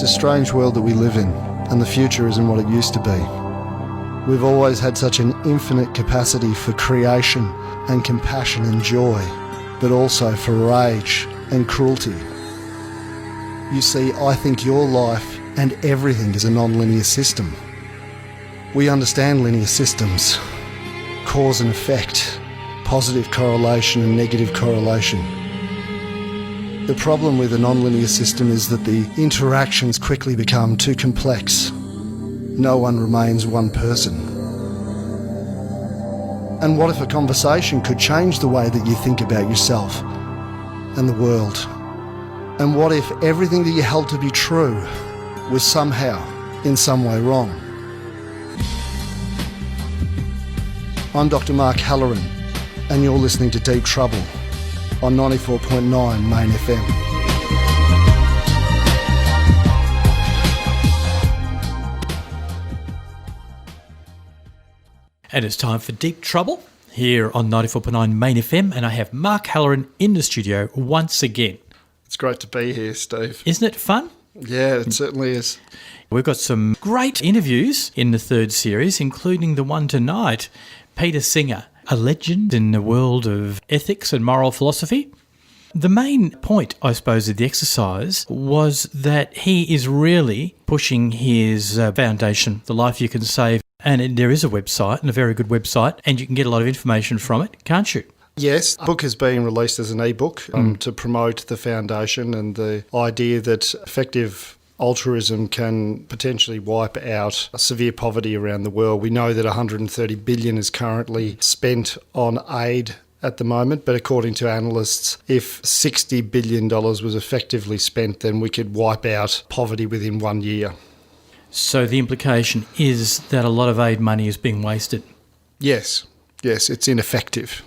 a strange world that we live in, and the future isn't what it used to be. We've always had such an infinite capacity for creation and compassion and joy, but also for rage and cruelty. You see, I think your life and everything is a non-linear system. We understand linear systems, cause and effect, positive correlation and negative correlation. The problem with a non-linear system is that the interactions quickly become too complex. No one remains one person. And what if a conversation could change the way that you think about yourself and the world? And what if everything that you held to be true was somehow, in some way, wrong? I'm Dr. Mark Halloran, and you're listening to Deep Trouble on 94.9 Main FM. And it's time for Deep Trouble here on 94.9 Main FM, and I have Mark Halloran in the studio once again. It's great to be here, Steve. Isn't it fun? Yeah, it certainly is. We've got some great interviews in the third series, including the one tonight, Peter Singer, a legend in the world of ethics and moral philosophy. The main point, I suppose, of the exercise was that he is really pushing his foundation, The Life You Can Save. And there is a website, and a very good website, and you can get a lot of information from it, can't you? Yes, the book is being released as an ebook to promote the foundation and the idea that effective altruism can potentially wipe out severe poverty around the world. We know that $130 billion is currently spent on aid at the moment, but according to analysts, if $60 billion was effectively spent, then we could wipe out poverty within 1 year. So the implication is that a lot of aid money is being wasted. Yes, it's ineffective.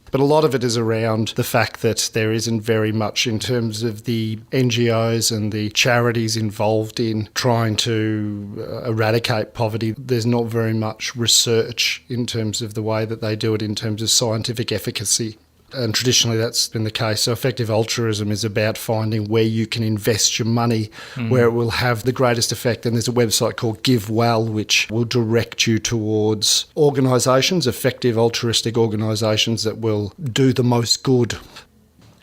But a lot of it is around the fact that there isn't very much in terms of the NGOs and the charities involved in trying to eradicate poverty. There's not very much research in terms of the way that they do it in terms of scientific efficacy. And traditionally that's been the case. So effective altruism is about finding where you can invest your money, where it will have the greatest effect. And there's a website called GiveWell, which will direct you towards organisations, effective altruistic organisations that will do the most good.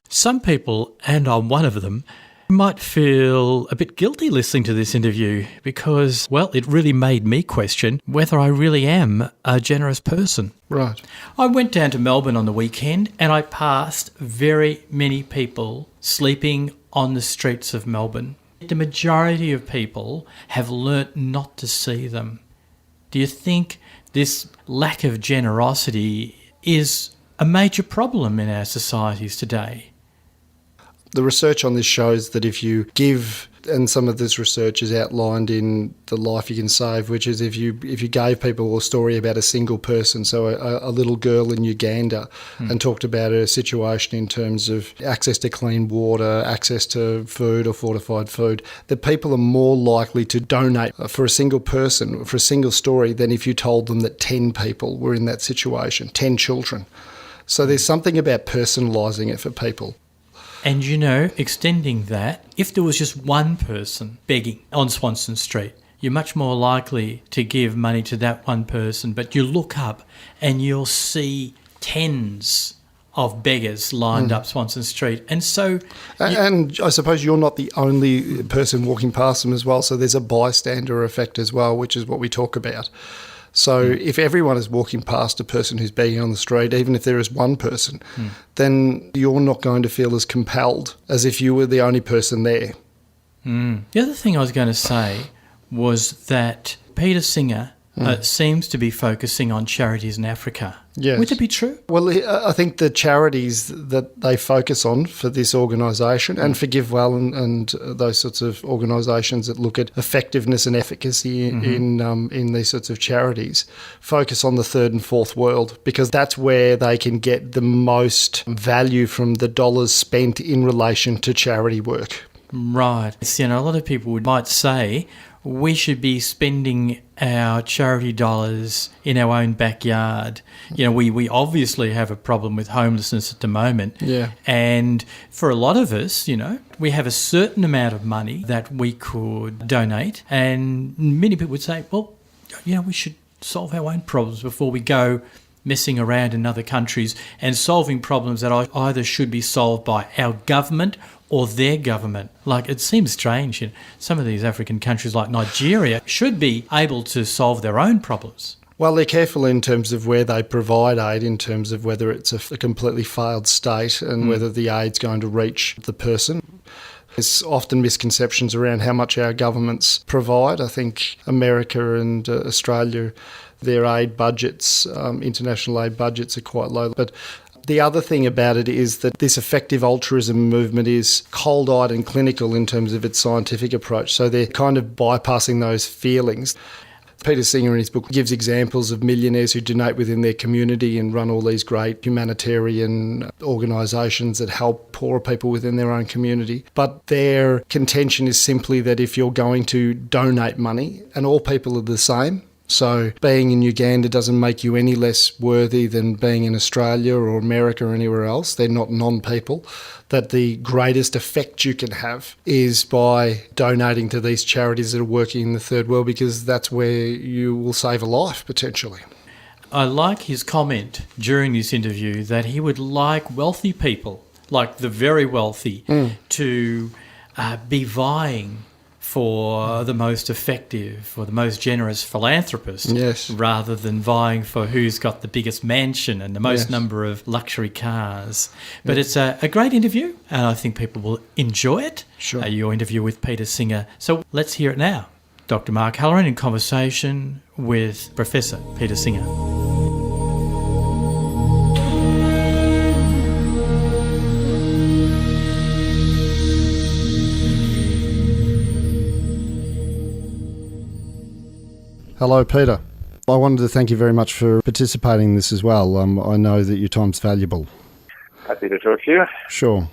Some people, and I'm one of them, might feel a bit guilty listening to this interview because, well, it really made me question whether I really am a generous person. Right. I went down to Melbourne on the weekend and I passed very many people sleeping on the streets of Melbourne. The majority of people have learnt not to see them. Do you think this lack of generosity is a major problem in our societies today? The research on this shows that if you give, and some of this research is outlined in The Life You Can Save, which is if you gave people a story about a single person, so a little girl in Uganda, and talked about her situation in terms of access to clean water, access to food or fortified food, that people are more likely to donate for a single person, for a single story, than if you told them that 10 people were in that situation, 10 children. So there's something about personalising it for people. And, you know, extending that, if there was just one person begging on Swanston Street, you're much more likely to give money to that one person. But you look up and you'll see tens of beggars lined up Swanston Street. And so... And I suppose you're not the only person walking past them as well, so there's a bystander effect as well, which is what we talk about. So if everyone is walking past a person who's begging on the street, even if there is one person, then you're not going to feel as compelled as if you were the only person there. The other thing I was going to say was that Peter Singer seems to be focusing on charities in Africa. Yes. Would it be true? Well, I think the charities that they focus on for this organisation and for GiveWell and those sorts of organisations that look at effectiveness and efficacy in these sorts of charities focus on the third and fourth world, because that's where they can get the most value from the dollars spent in relation to charity work. Right. You know, a lot of people might say, we should be spending our charity dollars in our own backyard. You know, we obviously have a problem with homelessness at the moment. Yeah. And for a lot of us, you know, we have a certain amount of money that we could donate. And many people would say, well, you know, we should solve our own problems before we go messing around in other countries and solving problems that either should be solved by our government or their government. Like, it seems strange. You know, some of these African countries like Nigeria should be able to solve their own problems. Well, they're careful in terms of where they provide aid, in terms of whether it's a completely failed state and whether the aid's going to reach the person. There's often misconceptions around how much our governments provide. I think America and Australia, their aid budgets, international aid budgets are quite low. But the other thing about it is that this effective altruism movement is cold-eyed and clinical in terms of its scientific approach. So they're kind of bypassing those feelings. Peter Singer in his book gives examples of millionaires who donate within their community and run all these great humanitarian organisations that help poorer people within their own community. But their contention is simply that if you're going to donate money, and all people are the same, so being in Uganda doesn't make you any less worthy than being in Australia or America or anywhere else. They're not non-people. That the greatest effect you can have is by donating to these charities that are working in the third world, because that's where you will save a life potentially. I like his comment during this interview that he would like wealthy people, like the very wealthy, to be vying for the most effective or the most generous philanthropist, Yes. rather than vying for who's got the biggest mansion and the most number of luxury cars. But it's a great interview, and I think people will enjoy it. Sure. Your interview with Peter Singer. So let's hear it now. Dr. Mark Halloran in conversation with Professor Peter Singer. Hello, Peter. I wanted to thank you very much for participating in this as well. I know that your time's valuable. Happy to talk to you. Sure.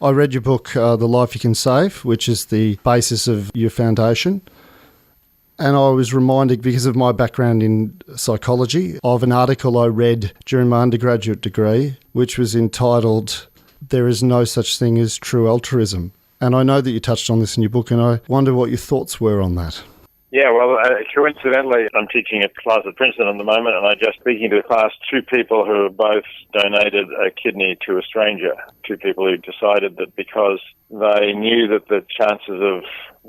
I read your book, The Life You Can Save, which is the basis of your foundation. And I was reminded, because of my background in psychology, of an article I read during my undergraduate degree, which was entitled, There is No Such Thing as True Altruism. And I know that you touched on this in your book, and I wonder what your thoughts were on that. Yeah, well, coincidentally, I'm teaching a class at Princeton at the moment, and I just speaking to the class, two people who have both donated a kidney to a stranger, two people who decided that because they knew that the chances of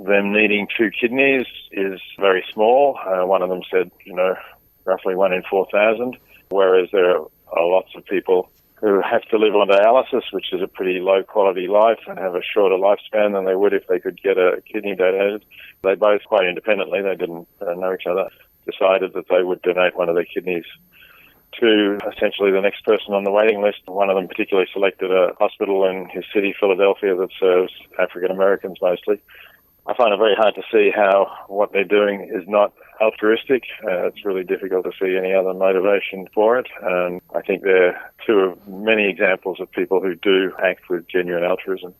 them needing two kidneys is very small. One of them said, roughly 1 in 4,000, whereas there are lots of people who have to live on dialysis, which is a pretty low-quality life, and have a shorter lifespan than they would if they could get a kidney donated. They both, quite independently, they didn't know each other, decided that they would donate one of their kidneys to essentially the next person on the waiting list. One of them particularly selected a hospital in his city, Philadelphia, that serves African Americans mostly. I find it very hard to see how what they're doing is not altruistic. It's really difficult to see any other motivation for it. And I think they're two of many examples of people who do act with genuine altruism.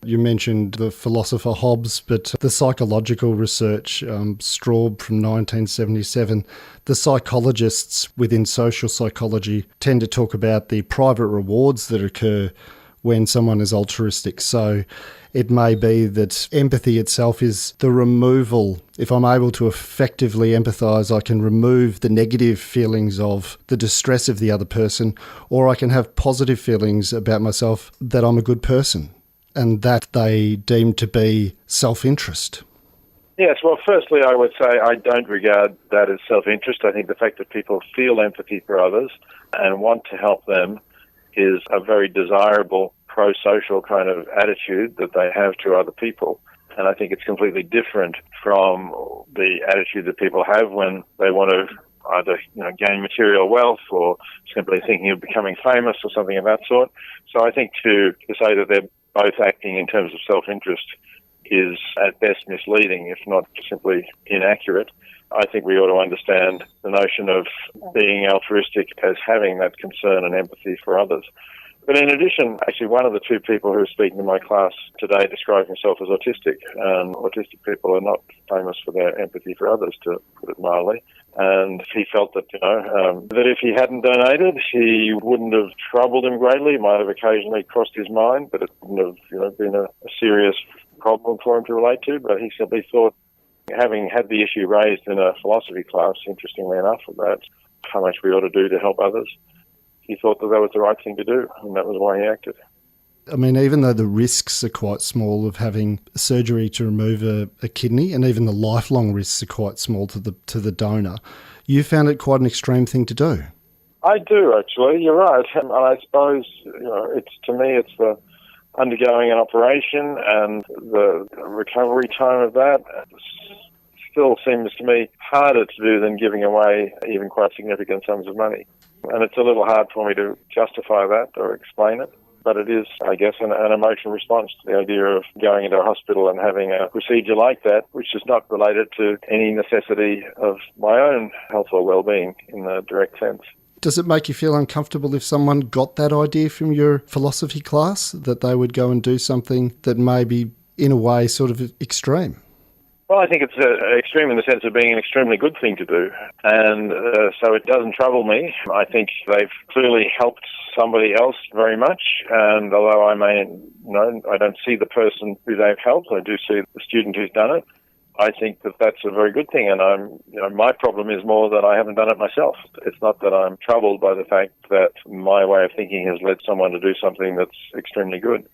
You mentioned the philosopher Hobbes, but the psychological research, Straub from 1977, the psychologists within social psychology tend to talk about the private rewards that occur when someone is altruistic. So it may be that empathy itself is the removal. If I'm able to effectively empathise, I can remove the negative feelings of the distress of the other person, or I can have positive feelings about myself that I'm a good person, and that they deem to be self-interest. Yes, well, firstly, I would say I don't regard that as self-interest. I think the fact that people feel empathy for others and want to help them is a very desirable pro-social kind of attitude that they have to other people. And I think it's completely different from the attitude that people have when they want to either gain material wealth or simply thinking of becoming famous or something of that sort. So I think to say that they're both acting in terms of self-interest is at best misleading, if not simply inaccurate. I think we ought to understand the notion of being altruistic as having that concern and empathy for others. But in addition, actually, one of the two people who are speaking in my class today described himself as autistic, and autistic people are not famous for their empathy for others, to put it mildly. And he felt that, that if he hadn't donated, he wouldn't have troubled him greatly. It might have occasionally crossed his mind, but it wouldn't have, been a serious problem for him to relate to. But he simply thought, having had the issue raised in a philosophy class, interestingly enough, about how much we ought to do to help others, he thought that was the right thing to do, and that was why he acted. I mean, even though the risks are quite small of having surgery to remove a kidney, and even the lifelong risks are quite small to the donor, you found it quite an extreme thing to do. I do, actually. You're right. And I suppose, it's the undergoing an operation and the recovery time of that still seems to me harder to do than giving away even quite significant sums of money. And it's a little hard for me to justify that or explain it. But it is, I guess, an emotional response to the idea of going into a hospital and having a procedure like that, which is not related to any necessity of my own health or well-being in the direct sense. Does it make you feel uncomfortable if someone got that idea from your philosophy class, that they would go and do something that may be, in a way, sort of extreme? Well, I think it's extreme in the sense of being an extremely good thing to do. And so it doesn't trouble me. I think they've clearly helped somebody else very much. And although I don't see the person who they've helped, I do see the student who's done it. I think that that's a very good thing. And my problem is more that I haven't done it myself. It's not that I'm troubled by the fact that my way of thinking has led someone to do something that's extremely good.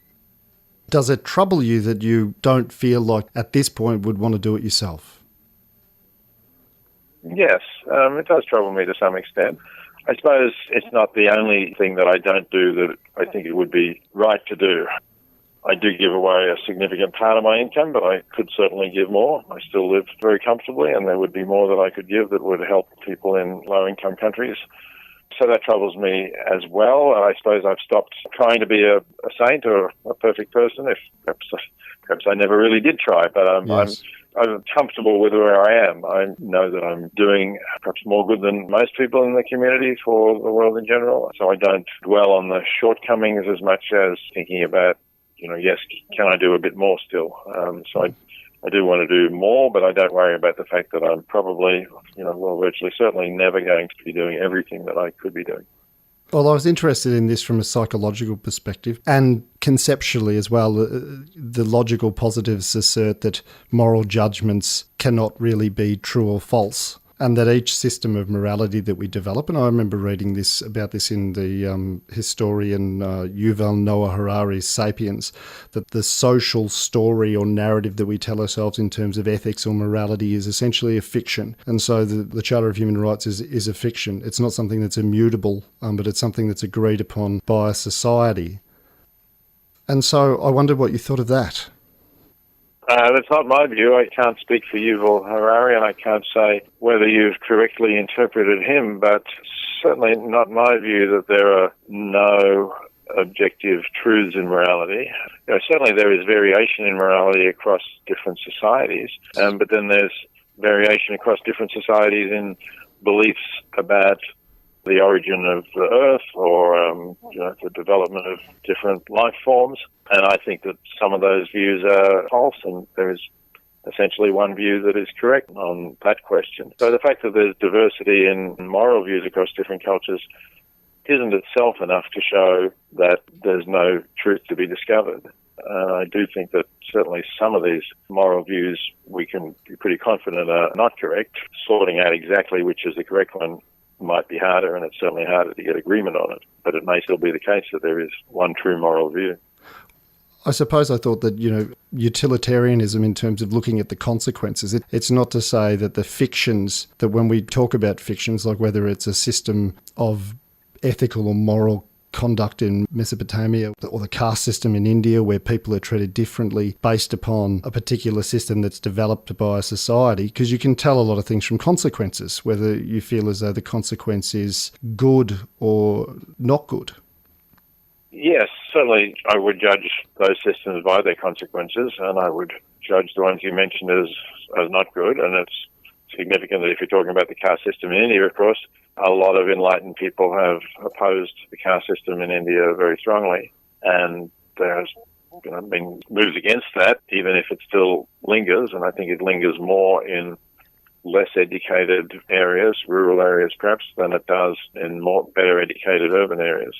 Does it trouble you that you don't feel like at this point would want to do it yourself? Yes, it does trouble me to some extent. I suppose it's not the only thing that I don't do that I think it would be right to do. I do give away a significant part of my income, but I could certainly give more. I still live very comfortably, and there would be more that I could give that would help people in low-income countries. So that troubles me as well. I suppose I've stopped trying to be a saint or a perfect person. If perhaps I never really did try, but yes. I'm comfortable with where I am. I know that I'm doing perhaps more good than most people in the community for the world in general. So I don't dwell on the shortcomings as much as thinking about, yes, can I do a bit more still? So I do want to do more, but I don't worry about the fact that I'm probably, virtually certainly never going to be doing everything that I could be doing. Well, I was interested in this from a psychological perspective and conceptually as well. The logical positives assert that moral judgments cannot really be true or false, and that each system of morality that we develop, and I remember reading about this in the historian Yuval Noah Harari's *Sapiens*, that the social story or narrative that we tell ourselves in terms of ethics or morality is essentially a fiction. And so the Charter of Human Rights is a fiction. It's not something that's immutable, but it's something that's agreed upon by a society. And so I wondered what you thought of that. That's not my view. I can't speak for Yuval Harari, and I can't say whether you've correctly interpreted him, but certainly not my view that there are no objective truths in morality. Certainly there is variation in morality across different societies, but then there's variation across different societies in beliefs about the origin of the earth or the development of different life forms. And I think that some of those views are false, and there is essentially one view that is correct on that question. So the fact that there's diversity in moral views across different cultures isn't itself enough to show that there's no truth to be discovered. I do think that certainly some of these moral views we can be pretty confident are not correct. Sorting out exactly which is the correct one might be harder, and it's certainly harder to get agreement on it. But it may still be the case that there is one true moral view. I suppose I thought that, utilitarianism in terms of looking at the consequences, it's not to say that the fictions, that when we talk about fictions, like whether it's a system of ethical or moral conduct in Mesopotamia or the caste system in India where people are treated differently based upon a particular system that's developed by a society, because you can tell a lot of things from consequences, whether you feel as though the consequence is good or not good. Yes, certainly I would judge those systems by their consequences, and I would judge the ones you mentioned as not good, and it's significantly if you're talking about the caste system in India, of course. A lot of enlightened people have opposed the caste system in India very strongly, and there's been moves against that, even if it still lingers, and I think it lingers more in less educated areas, rural areas perhaps, than it does in more better educated urban areas.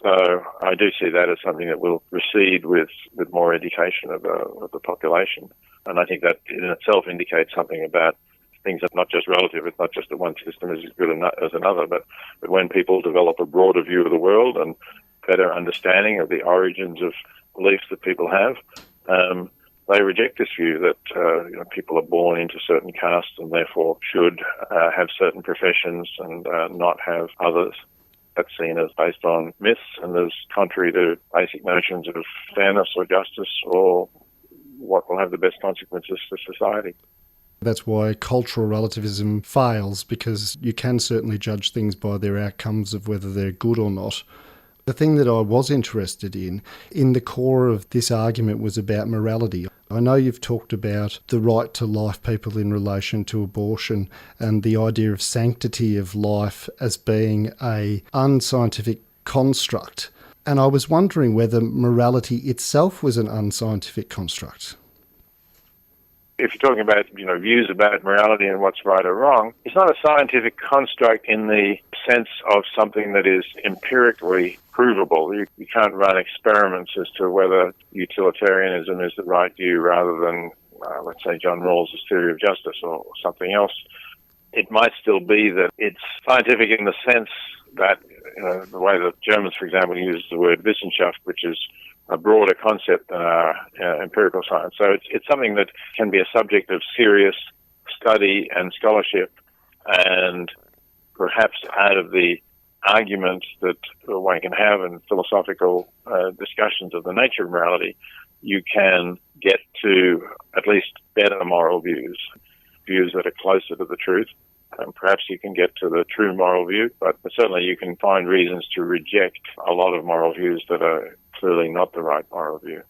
So I do see that as something that will recede with more education of the population. And I think that in itself indicates something about things that are not just relative. It's not just that one system is as good as another, but when people develop a broader view of the world and better understanding of the origins of beliefs that people have, they reject this view that people are born into certain castes and therefore should have certain professions and not have others. That's seen as based on myths and as contrary to basic notions of fairness or justice or what will have the best consequences for society. That's why cultural relativism fails, because you can certainly judge things by their outcomes of whether they're good or not. The thing that I was interested in the core of this argument was about morality. I know you've talked about the right to life, people in relation to abortion, and the idea of sanctity of life as being a unscientific construct. And I was wondering whether morality itself was an unscientific construct. If you're talking about, views about morality and what's right or wrong, it's not a scientific construct in the sense of something that is empirically provable. You can't run experiments as to whether utilitarianism is the right view rather than, let's say, John Rawls' theory of justice or something else. It might still be that it's scientific in the sense that, the way that Germans, for example, use the word Wissenschaft, which is a broader concept than our empirical science. So it's something that can be a subject of serious study and scholarship, and perhaps out of the arguments that one can have in philosophical discussions of the nature of morality, you can get to at least better moral views that are closer to the truth. And perhaps you can get to the true moral view, but certainly you can find reasons to reject a lot of moral views that are clearly not the right moral view.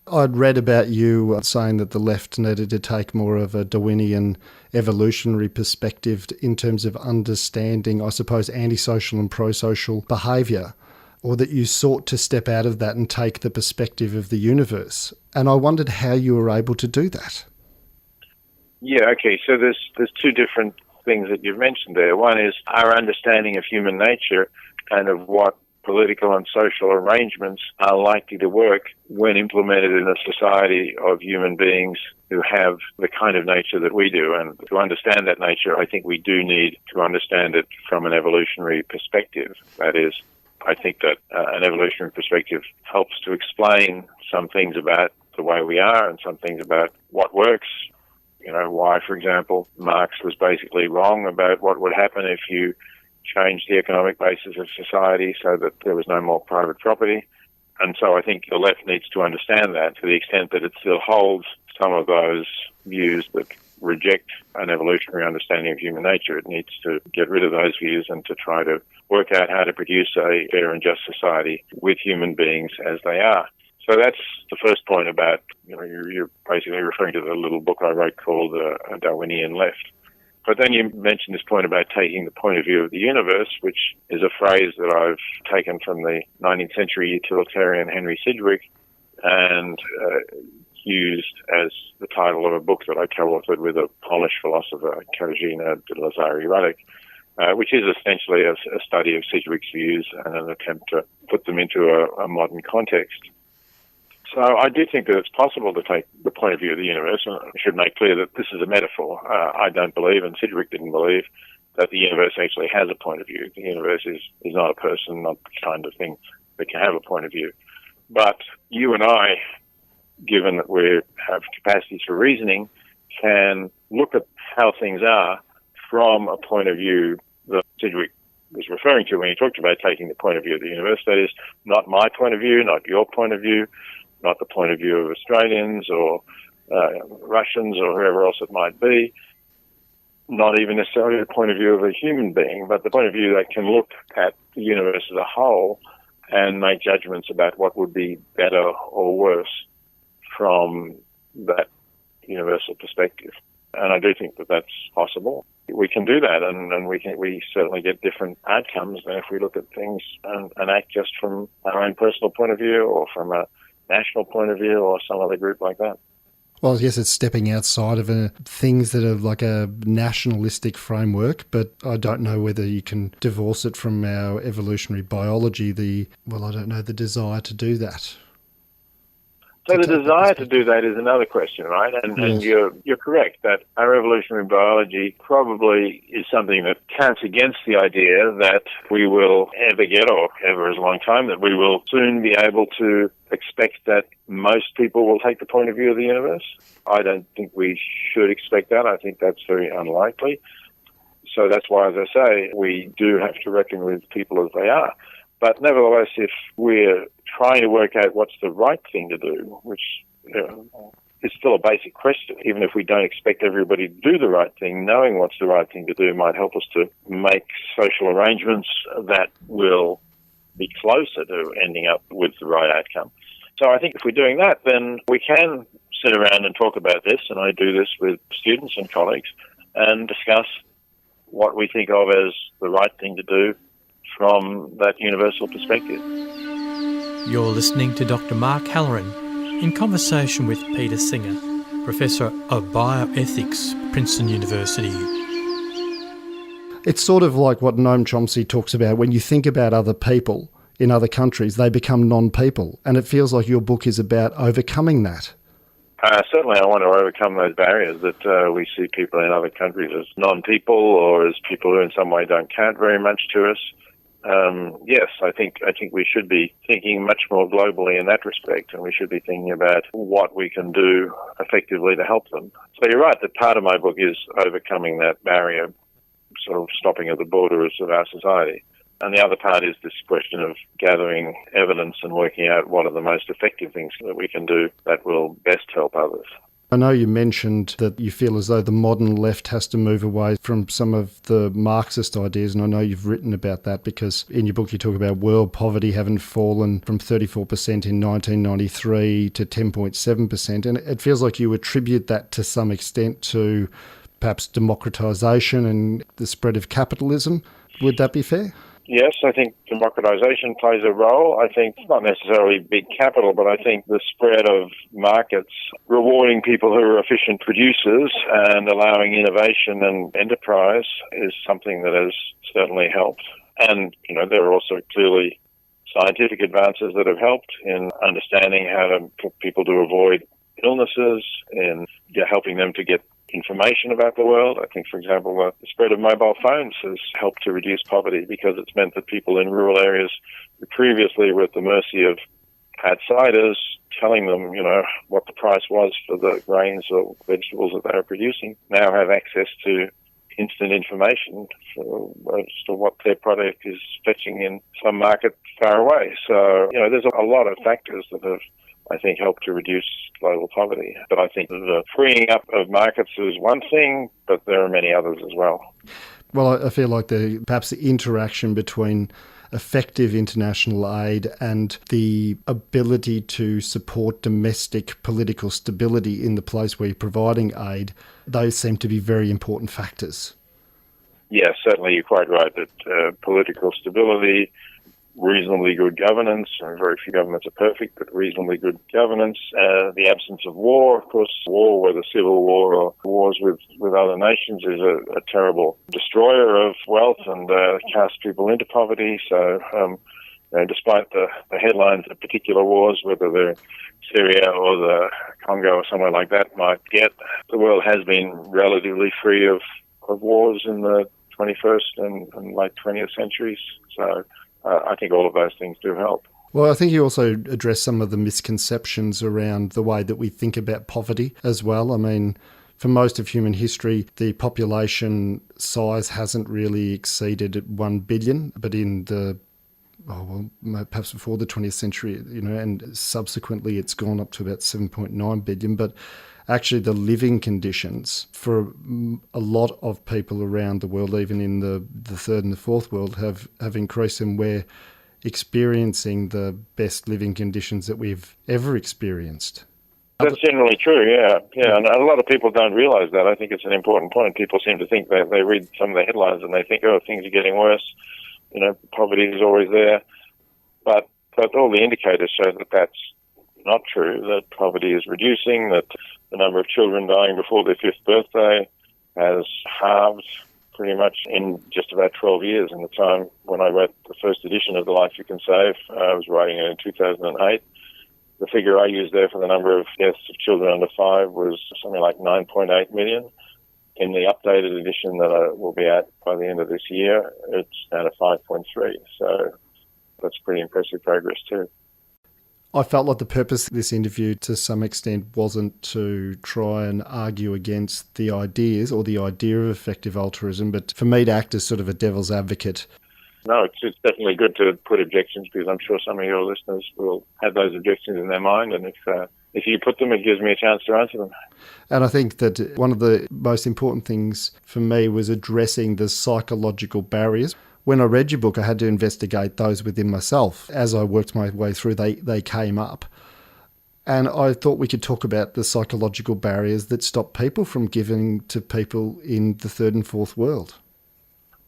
I'd read about you saying that the left needed to take more of a Darwinian evolutionary perspective in terms of understanding, I suppose, antisocial and pro-social behaviour, or that you sought to step out of that and take the perspective of the universe. And I wondered how you were able to do that. Yeah, okay, so there's two different things that you've mentioned there. One is our understanding of human nature and of what political and social arrangements are likely to work when implemented in a society of human beings who have the kind of nature that we do. And to understand that nature, I think we do need to understand it from an evolutionary perspective. That is, I think that an evolutionary perspective helps to explain some things about the way we are and some things about what works. Why, for example, Marx was basically wrong about what would happen if you changed the economic basis of society so that there was no more private property. And so I think the left needs to understand that to the extent that it still holds some of those views that reject an evolutionary understanding of human nature. It needs to get rid of those views and to try to work out how to produce a fair and just society with human beings as they are. So that's the first point about, you're basically referring to the little book I wrote called A Darwinian Left. But then you mentioned this point about taking the point of view of the universe, which is a phrase that I've taken from the 19th century utilitarian Henry Sidgwick and used as the title of a book that I co-authored with a Polish philosopher, Katarzyna de Lazary-Radek, which is essentially a study of Sidgwick's views and an attempt to put them into a modern context. So I do think that it's possible to take the point of view of the universe, and I should make clear that this is a metaphor. I don't believe, and Sidgwick didn't believe, that the universe actually has a point of view. The universe is not a person, not the kind of thing that can have a point of view. But you and I, given that we have capacities for reasoning, can look at how things are from a point of view that Sidgwick was referring to when he talked about taking the point of view of the universe. That is, not my point of view, not your point of view, not the point of view of Australians or Russians or whoever else it might be, not even necessarily the point of view of a human being, but the point of view that can look at the universe as a whole and make judgments about what would be better or worse from that universal perspective. And I do think that that's possible. We can do that, and we certainly get different outcomes than if we look at things and act just from our own personal point of view or from a national point of view or some other group like that. Well, I guess it's stepping outside of things that are like a nationalistic framework, but I don't know whether you can divorce it from our evolutionary biology, the desire to do that. So the desire to do that is another question, right? And Yes. you're correct that our evolutionary biology probably is something that counts against the idea that we will ever get, or ever as a long time, that we will soon be able to expect that most people will take the point of view of the universe. I don't think we should expect that. I think that's very unlikely. So that's why, as I say, we do have to reckon with people as they are. But nevertheless, if we're trying to work out what's the right thing to do, which is still a basic question, even if we don't expect everybody to do the right thing, knowing what's the right thing to do might help us to make social arrangements that will be closer to ending up with the right outcome. So I think if we're doing that, then we can sit around and talk about this, and I do this with students and colleagues, and discuss what we think of as the right thing to do from that universal perspective. You're listening to Dr. Mark Halloran in conversation with Peter Singer, Professor of Bioethics, Princeton University. It's sort of like what Noam Chomsky talks about. When you think about other people in other countries, they become non-people. And it feels like your book is about overcoming that. Certainly I want to overcome those barriers that we see people in other countries as non-people or as people who in some way don't count very much to us. Yes, I think we should be thinking much more globally in that respect, and we should be thinking about what we can do effectively to help them. So you're right that part of my book is overcoming that barrier, sort of stopping at the borders of our society. And the other part is this question of gathering evidence and working out what are the most effective things that we can do that will best help others. I know you mentioned that you feel as though the modern left has to move away from some of the Marxist ideas, and I know you've written about that because in your book you talk about world poverty having fallen from 34% in 1993 to 10.7%, and it feels like you attribute that to some extent to perhaps democratisation and the spread of capitalism. Would that be fair? Yes, I think democratization plays a role. I think it's not necessarily big capital, but I think the spread of markets rewarding people who are efficient producers and allowing innovation and enterprise is something that has certainly helped. And, there are also clearly scientific advances that have helped in understanding how for people to avoid illnesses, in helping them to get information about the world. I think, for example, the spread of mobile phones has helped to reduce poverty because it's meant that people in rural areas who previously were at the mercy of outsiders telling them, what the price was for the grains or vegetables that they were producing, now have access to instant information as to what their product is fetching in some market far away. So, there's a lot of factors that have, I think, help to reduce global poverty. But I think the freeing up of markets is one thing, but there are many others as well. Well, I feel like perhaps the interaction between effective international aid and the ability to support domestic political stability in the place where you're providing aid, those seem to be very important factors. Yes, certainly you're quite right that political stability, reasonably good governance, and very few governments are perfect, but reasonably good governance, the absence of war, of course, war, whether civil war or wars with other nations, is a terrible destroyer of wealth and casts people into poverty. So, despite the headlines of particular wars, whether they're Syria or the Congo or somewhere like that might get, the world has been relatively free of wars in the 21st and late 20th centuries. So, I think all of those things do help. Well, I think you also address some of the misconceptions around the way that we think about poverty as well. I mean, for most of human history, the population size hasn't really exceeded 1 billion, but in perhaps before the 20th century, and subsequently it's gone up to about 7.9 billion. But actually the living conditions for a lot of people around the world, even in the third and the fourth world, have increased, and we're experiencing the best living conditions that we've ever experienced. That's generally true, yeah. And a lot of people don't realise that. I think it's an important point. People seem to think that they read some of the headlines and they think, oh, things are getting worse. Poverty is always there. But all the indicators show that that's not true, that poverty is reducing, that the number of children dying before their 5th birthday has halved pretty much in just about 12 years. In the time when I wrote the first edition of The Life You Can Save, I was writing it in 2008. The figure I used there for the number of deaths of children under 5 was something like 9.8 million. In the updated edition that I will be at by the end of this year, it's down to 5.3. So that's pretty impressive progress too. I felt like the purpose of this interview to some extent wasn't to try and argue against the ideas or the idea of effective altruism, but for me to act as sort of a devil's advocate. No, it's definitely good to put objections, because I'm sure some of your listeners will have those objections in their mind, and if you put them, it gives me a chance to answer them. And I think that one of the most important things for me was addressing the psychological barriers. When I read your book, I had to investigate those within myself. As I worked my way through, they came up. And I thought we could talk about the psychological barriers that stop people from giving to people in the 3rd and 4th world.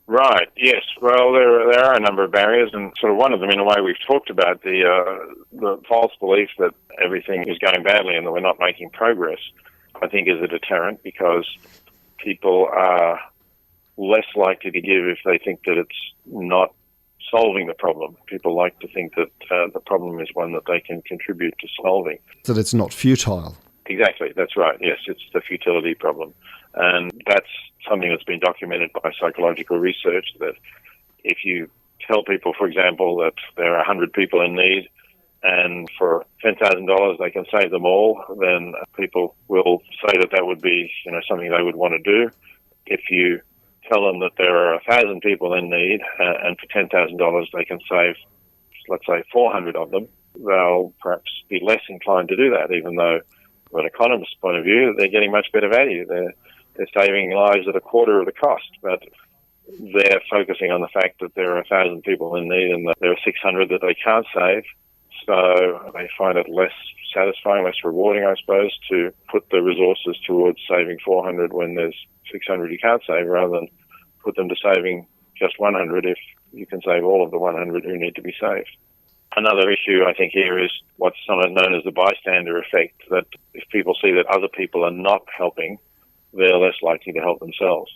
Right, yes. Well, there are a number of barriers, and sort of one of them, in a way, we've talked about, the false belief that everything is going badly and that we're not making progress, I think is a deterrent, because people are less likely to give if they think that it's not solving the problem. People like to think that the problem is one that they can contribute to solving. That it's not futile. Exactly, that's right. Yes, it's the futility problem. And that's something that's been documented by psychological research, that if you tell people, for example, that there are 100 people in need and for $10,000 they can save them all, then people will say that that would be something they would want to do. If you tell them that there are 1,000 people in need and for $10,000 they can save, let's say, 400 of them, they'll perhaps be less inclined to do that, even though from an economist's point of view, they're getting much better value. They're saving lives at a quarter of the cost, but they're focusing on the fact that there are 1,000 people in need and that there are 600 that they can't save. So they find it less satisfying, less rewarding, I suppose, to put the resources towards saving 400 when there's 600 you can't save, rather than put them to saving just 100 if you can save all of the 100 who need to be saved. Another issue, I think, here is what's sometimes known as the bystander effect, that if people see that other people are not helping, they're less likely to help themselves.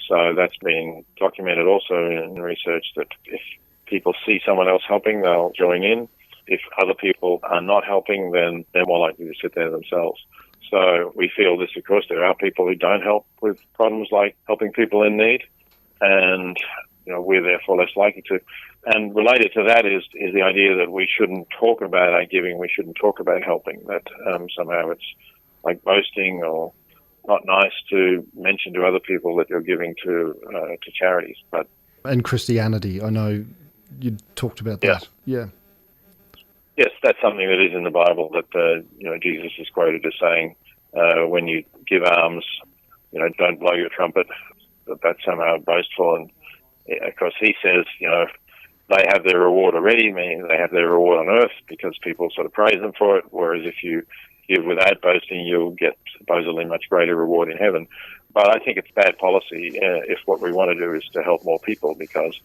So that's been documented also in research, that if people see someone else helping, they'll join in. If other people are not helping, then they're more likely to sit there themselves. So we feel this, of course, there are people who don't help with problems like helping people in need, and we're therefore less likely to. And related to that is the idea that we shouldn't talk about our giving, we shouldn't talk about helping, that somehow it's like boasting or not nice to mention to other people that you're giving to charities. And Christianity, I know you talked about that. Yeah. Yes, that's something that is in the Bible, that Jesus is quoted as saying, when you give alms, don't blow your trumpet, that's somehow boastful. And of course he says, they have their reward already, meaning they have their reward on earth because people sort of praise them for it, whereas if you give without boasting, you'll get supposedly much greater reward in heaven. But I think it's bad policy if what we want to do is to help more people, because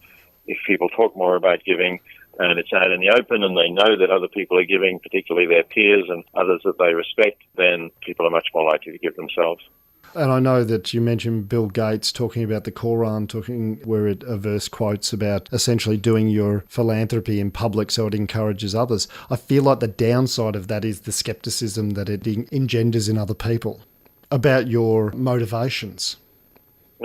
if people talk more about giving and it's out in the open and they know that other people are giving, particularly their peers and others that they respect, then people are much more likely to give themselves. And I know that you mentioned Bill Gates talking about the Quran, where a verse quotes about essentially doing your philanthropy in public so it encourages others. I feel like the downside of that is the skepticism that it engenders in other people about your motivations.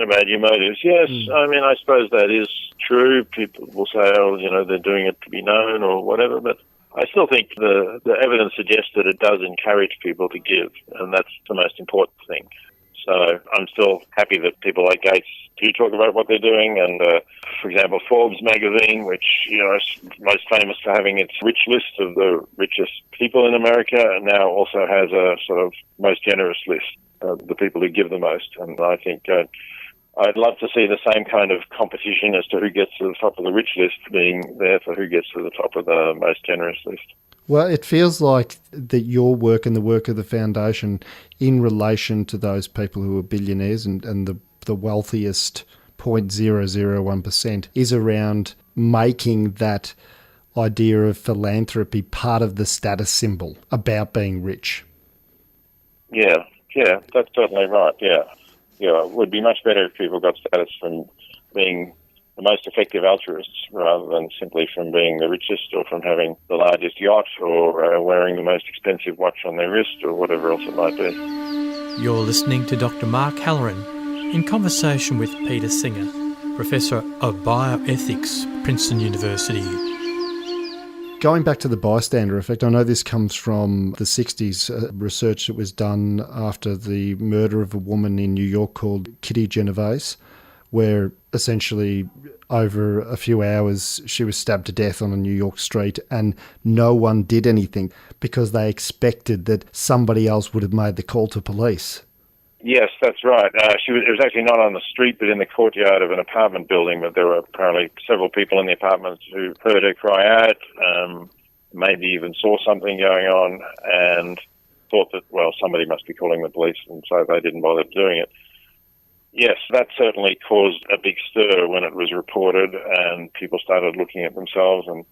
About your motives, yes. I mean, I suppose that is true. People will say, they're doing it to be known or whatever, but I still think the evidence suggests that it does encourage people to give, and that's the most important thing. So I'm still happy that people like Gates do talk about what they're doing. And, for example, Forbes magazine, which is most famous for having its rich list of the richest people in America, now also has a sort of most generous list of the people who give the most. And I think I'd love to see the same kind of competition as to who gets to the top of the rich list being there for who gets to the top of the most generous list. Well, it feels like that your work and the work of the foundation in relation to those people who are billionaires and the wealthiest 0.001% is around making that idea of philanthropy part of the status symbol about being rich. Yeah, that's certainly right, yeah. It would be much better if people got status from being the most effective altruists rather than simply from being the richest or from having the largest yacht or wearing the most expensive watch on their wrist or whatever else it might be. You're listening to Dr. Mark Halloran in conversation with Peter Singer, Professor of Bioethics, Princeton University. Going back to the bystander effect, I know this comes from the 60s, research that was done after the murder of a woman in New York called Kitty Genovese, where essentially over a few hours she was stabbed to death on a New York street and no one did anything because they expected that somebody else would have made the call to police. Yes, that's right. It was actually not on the street, but in the courtyard of an apartment building. But there were apparently several people in the apartments who heard her cry out, maybe even saw something going on, and thought that, well, somebody must be calling the police, and so they didn't bother doing it. Yes, that certainly caused a big stir when it was reported, and people started looking at themselves, and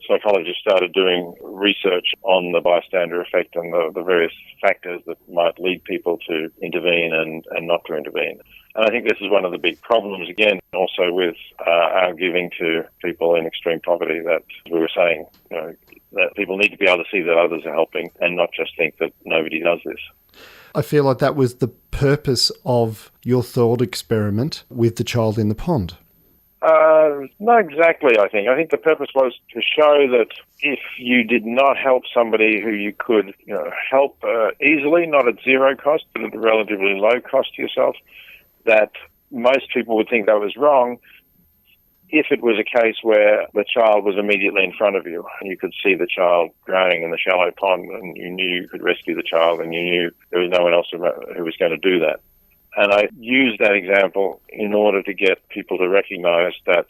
psychologists started doing research on the bystander effect and the various factors that might lead people to intervene and not to intervene. And I think this is one of the big problems, again, also with our giving to people in extreme poverty, that we were saying, that people need to be able to see that others are helping and not just think that nobody does this. I feel like that was the purpose of your thought experiment with the child in the pond. Not exactly, I think. I think the purpose was to show that if you did not help somebody who you could help easily, not at zero cost, but at a relatively low cost to yourself, that most people would think that was wrong if it was a case where the child was immediately in front of you. You could see the child drowning in the shallow pond and you knew you could rescue the child and you knew there was no one else who was going to do that. And I used that example in order to get people to recognize that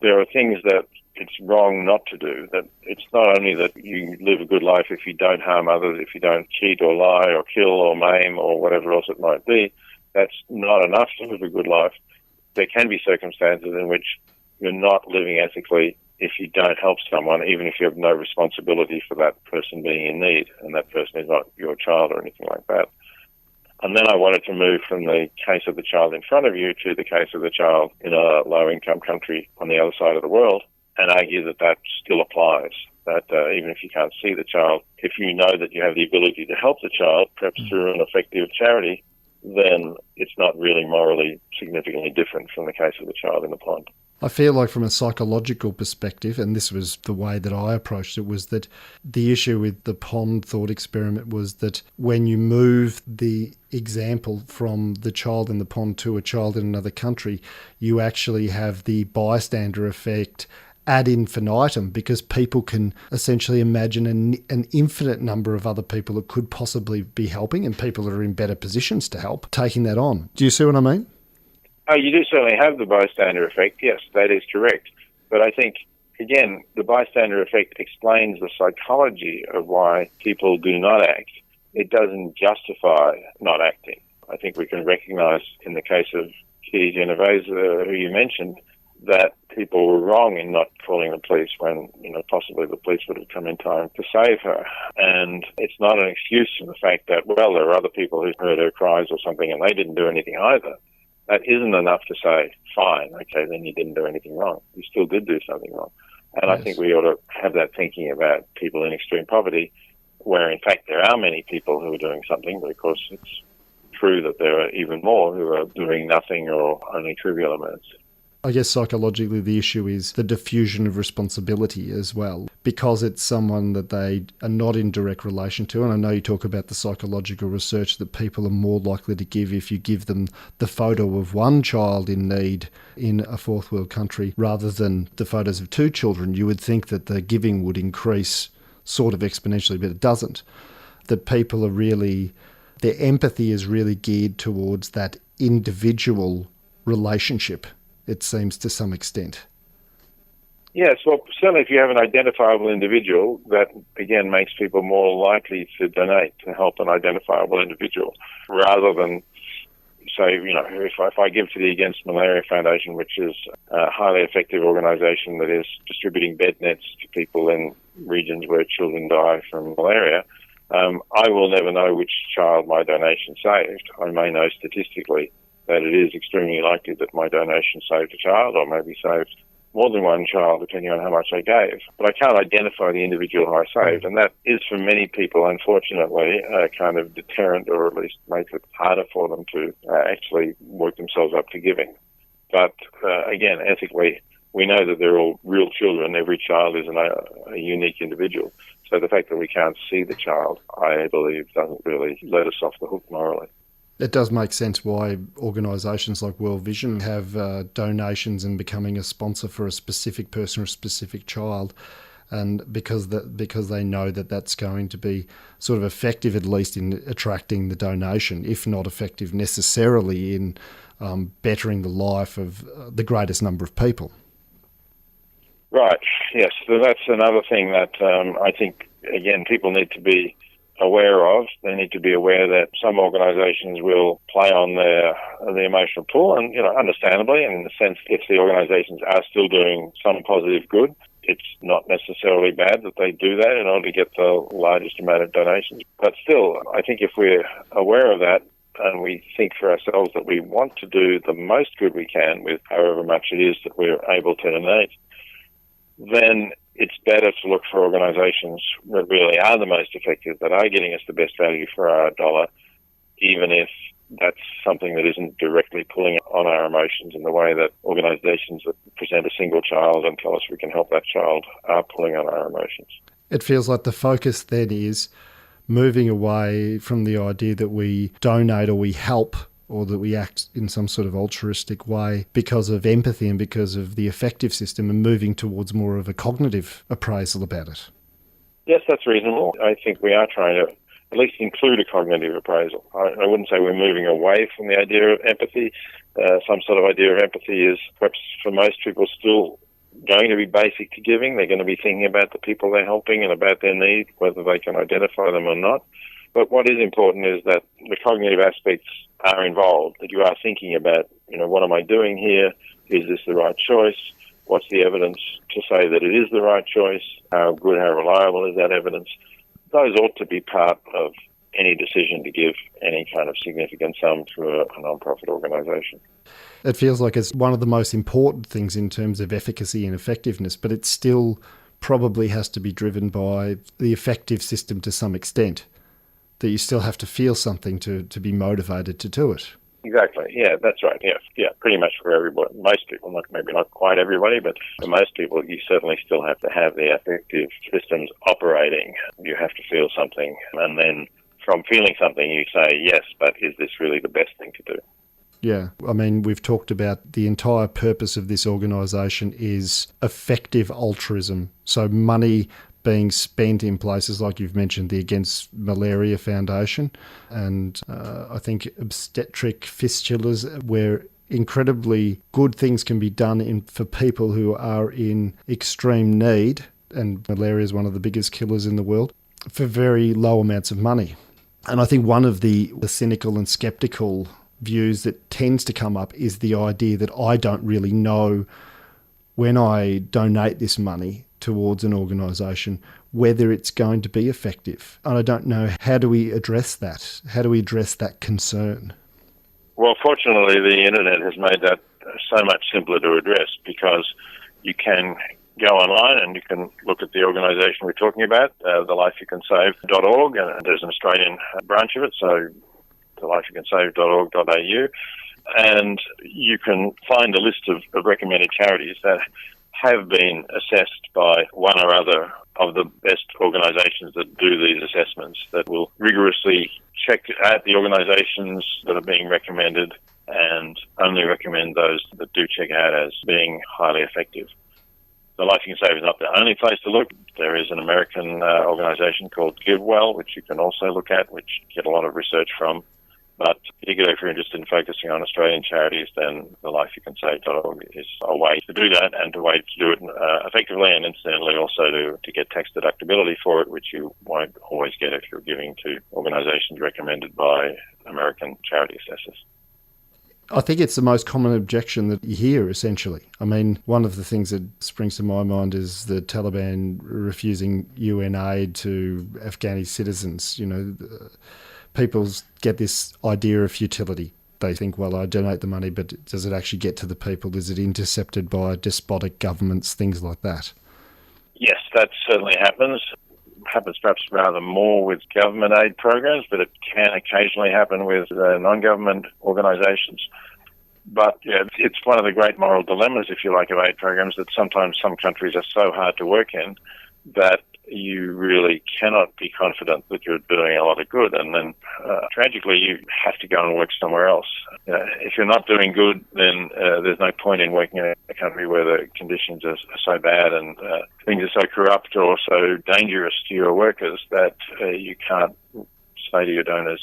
there are things that it's wrong not to do, that it's not only that you live a good life if you don't harm others, if you don't cheat or lie or kill or maim or whatever else it might be. That's not enough to live a good life. There can be circumstances in which you're not living ethically if you don't help someone, even if you have no responsibility for that person being in need, and that person is not your child or anything like that. And then I wanted to move from the case of the child in front of you to the case of the child in a low-income country on the other side of the world and argue that that still applies, that even if you can't see the child, if you know that you have the ability to help the child, perhaps through an effective charity, then it's not really morally significantly different from the case of the child in the pond. I feel like from a psychological perspective, and this was the way that I approached it, was that the issue with the pond thought experiment was that when you move the example from the child in the pond to a child in another country, you actually have the bystander effect ad infinitum, because people can essentially imagine an infinite number of other people that could possibly be helping and people that are in better positions to help taking that on. Do you see what I mean? Oh, you do certainly have the bystander effect. Yes, that is correct. But I think, again, the bystander effect explains the psychology of why people do not act. It doesn't justify not acting. I think we can recognize in the case of Kitty Genovese, who you mentioned, that people were wrong in not calling the police when, possibly the police would have come in time to save her. And it's not an excuse for the fact that, well, there are other people who heard her cries or something and they didn't do anything either. That isn't enough to say, fine, okay, then you didn't do anything wrong. You still did do something wrong. And yes. I think we ought to have that thinking about people in extreme poverty, where in fact there are many people who are doing something, but of course it's true that there are even more who are doing nothing or only trivial amounts. I guess psychologically the issue is the diffusion of responsibility as well, because it's someone that they are not in direct relation to. And I know you talk about the psychological research that people are more likely to give if you give them the photo of one child in need in a fourth world country rather than the photos of two children. You would think that the giving would increase sort of exponentially, but it doesn't. That people are really, their empathy is really geared towards that individual relationship, it seems, to some extent. Yes, well, certainly if you have an identifiable individual, that again makes people more likely to donate to help an identifiable individual, rather than say, if I give to the Against Malaria Foundation, which is a highly effective organisation that is distributing bed nets to people in regions where children die from malaria, I will never know which child my donation saved. I may know statistically that it is extremely likely that my donation saved a child, or maybe saved more than one child, depending on how much I gave. But I can't identify the individual who I saved, and that is for many people, unfortunately, a kind of deterrent, or at least makes it harder for them to actually work themselves up to giving. But again, ethically, we know that they're all real children. Every child is a unique individual. So the fact that we can't see the child, I believe, doesn't really let us off the hook morally. It does make sense why organisations like World Vision have donations and becoming a sponsor for a specific person or a specific child, and because they know that that's going to be sort of effective, at least in attracting the donation, if not effective necessarily in bettering the life of the greatest number of people. Right, yes. So that's another thing that I think, again, people need to be aware of. They need to be aware that some organisations will play on the emotional pull, and understandably, in the sense if the organisations are still doing some positive good, it's not necessarily bad that they do that in order to get the largest amount of donations. But still, I think if we're aware of that and we think for ourselves that we want to do the most good we can with however much it is that we're able to donate, then it's better to look for organisations that really are the most effective, that are getting us the best value for our dollar, even if that's something that isn't directly pulling on our emotions in the way that organisations that present a single child and tell us we can help that child are pulling on our emotions. It feels like the focus then is moving away from the idea that we donate or we help or that we act in some sort of altruistic way because of empathy and because of the effective system, and moving towards more of a cognitive appraisal about it. Yes, that's reasonable. I think we are trying to at least include a cognitive appraisal. I wouldn't say we're moving away from the idea of empathy. Some sort of idea of empathy is perhaps for most people still going to be basic to giving. They're going to be thinking about the people they're helping and about their needs, whether they can identify them or not. But what is important is that the cognitive aspects are involved, that you are thinking about, what am I doing here? Is this the right choice? What's the evidence to say that it is the right choice? How good, how reliable is that evidence? Those ought to be part of any decision to give any kind of significant sum to a non-profit organisation. It feels like it's one of the most important things in terms of efficacy and effectiveness, but it still probably has to be driven by the effective system to some extent, that you still have to feel something to be motivated to do it. Exactly. Yeah, that's right. Yeah, pretty much for everybody. Most people, maybe not quite everybody, but for most people, you certainly still have to have the effective systems operating. You have to feel something, and then from feeling something, you say, yes, but is this really the best thing to do? Yeah, I mean, we've talked about the entire purpose of this organisation is effective altruism. So money being spent in places like you've mentioned, the Against Malaria Foundation, and I think obstetric fistulas, where incredibly good things can be done for people who are in extreme need, and malaria is one of the biggest killers in the world, for very low amounts of money. And I think one of the cynical and sceptical views that tends to come up is the idea that I don't really know when I donate this money towards an organisation whether it's going to be effective. And I don't know, how do we address that? How do we address that concern? Well, fortunately, the internet has made that so much simpler to address, because you can go online and you can look at the organisation we're talking about, thelifeyoucansave.org, and there's an Australian branch of it, so thelifeyoucansave.org.au, and you can find a list of recommended charities that have been assessed by one or other of the best organisations that do these assessments, that will rigorously check out the organisations that are being recommended and only recommend those that do check out as being highly effective. The Life You Can Save is not the only place to look. There is an American organisation called GiveWell, which you can also look at, which you get a lot of research from. But equally, if you're interested in focusing on Australian charities, then the lifeyoucansave.org is a way to do that and a way to do it effectively, and incidentally also to get tax deductibility for it, which you won't always get if you're giving to organisations recommended by American charity assessors. I think it's the most common objection that you hear, essentially. I mean, one of the things that springs to my mind is the Taliban refusing UN aid to Afghani citizens. You know, people get this idea of futility. They think, well, I donate the money, but does it actually get to the people? Is it intercepted by despotic governments, things like that? Yes, that certainly happens. Happens perhaps rather more with government aid programs, but it can occasionally happen with non-government organisations. But yeah, it's one of the great moral dilemmas, if you like, of aid programs, that sometimes some countries are so hard to work in that you really cannot be confident that you're doing a lot of good, and then tragically you have to go and work somewhere else. If you're not doing good, then there's no point in working in a country where the conditions are so bad and things are so corrupt or so dangerous to your workers that you can't say to your donors,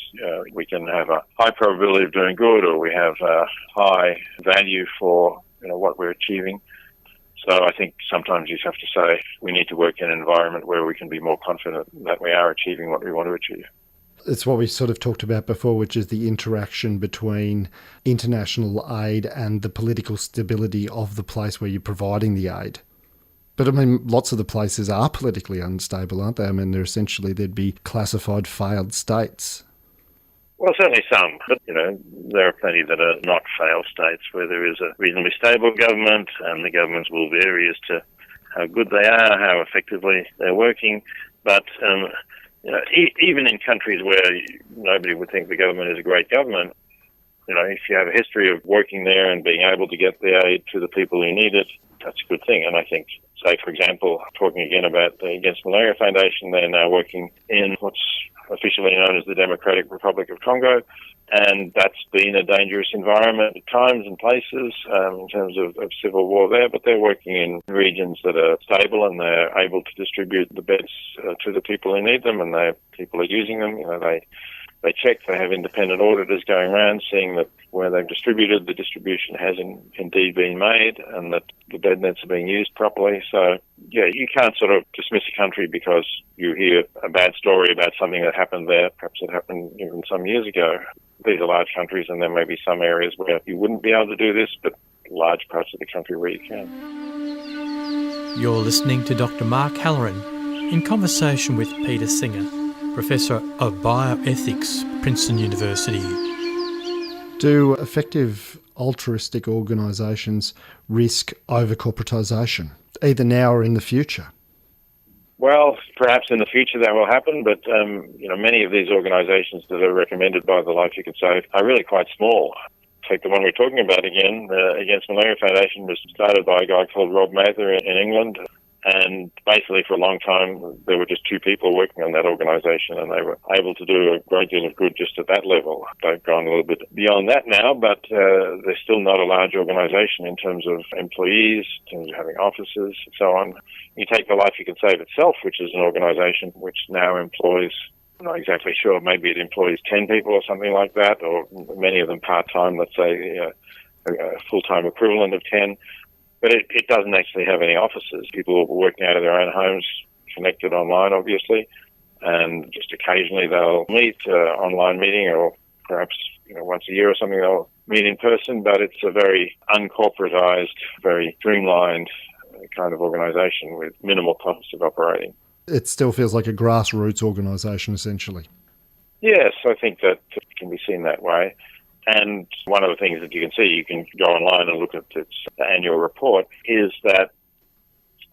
we can have a high probability of doing good, or we have a high value for what we're achieving. So I think sometimes you have to say we need to work in an environment where we can be more confident that we are achieving what we want to achieve. It's what we sort of talked about before, which is the interaction between international aid and the political stability of the place where you're providing the aid. But I mean, lots of the places are politically unstable, aren't they? I mean, there'd be classified failed states. Well, certainly some, but, there are plenty that are not failed states where there is a reasonably stable government, and the governments will vary as to how good they are, how effectively they're working. But, even in countries where nobody would think the government is a great government, if you have a history of working there and being able to get the aid to the people who need it, that's a good thing. And I think, say, for example, talking again about the Against Malaria Foundation, they're now working in what's officially known as the Democratic Republic of Congo, and that's been a dangerous environment at times and places in terms of civil war there, but they're working in regions that are stable and they're able to distribute the beds to the people who need them, and people are using them. They check, they have independent auditors going around seeing that where they've distributed, the distribution has indeed been made and that the bed nets are being used properly. So, yeah, you can't sort of dismiss a country because you hear a bad story about something that happened there. Perhaps it happened even some years ago. These are large countries, and there may be some areas where you wouldn't be able to do this, but large parts of the country where you can. You're listening to Dr. Mark Halloran in conversation with Peter Singer, Professor of Bioethics, Princeton University. Do effective altruistic organisations risk over-corporatisation, either now or in the future? Well, perhaps in the future that will happen, but many of these organisations that are recommended by the Life You Can Save are really quite small. Take the one we're talking about again, the Against Malaria Foundation was started by a guy called Rob Mather in England. And basically for a long time, there were just two people working on that organisation, and they were able to do a great deal of good just at that level. They've gone a little bit beyond that now, but they're still not a large organisation in terms of employees, in terms of having offices, and so on. You take the Life You Can Save itself, which is an organisation which now employs, I'm not exactly sure, maybe it employs 10 people or something like that, or many of them part-time, let's say a full-time equivalent of 10. But it doesn't actually have any offices. People are working out of their own homes, connected online, obviously, and just occasionally they'll meet, online meeting, or perhaps once a year or something they'll meet in person, but it's a very uncorporatized, very streamlined kind of organisation with minimal costs of operating. It still feels like a grassroots organisation, essentially. Yes, I think that it can be seen that way. And one of the things that you can see, you can go online and look at its annual report, is that